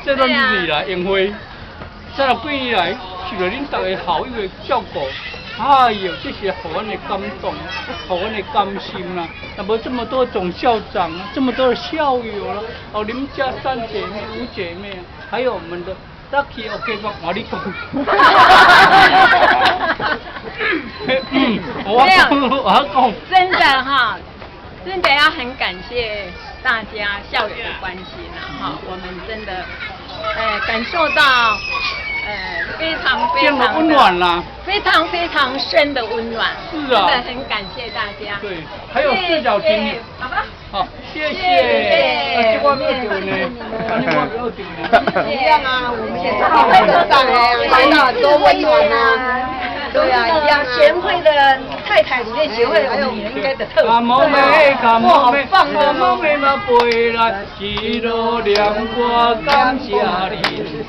这段日子以来，宴会，这几年来，受到恁大家好友的照顾。哎呦，这是互阮的感动，互阮的甘心啦！那么这么多总校长啊，这么多的校友啦，哦，你们家三姐妹、五姐妹啊，还有我们的 Lucky OK 吧，我你讲。我讲，真的哈，真的要很感谢大家校友的关心啊哈，我们真的感受到。非常非常温暖啦，非常非常深的温暖。是啊，真的很感谢大家。对，还有四角形，好吧。好，谢谢。而且我没有丢呢，我没有丢呢。一样啊，我们也是好会成长哎，来到很多温暖啊。对啊，一样贤惠的太太里面协会，还有我们应该的特色。感冒妹，感冒妹，棒的感冒妹嘛飞来，一路念歌感谢你。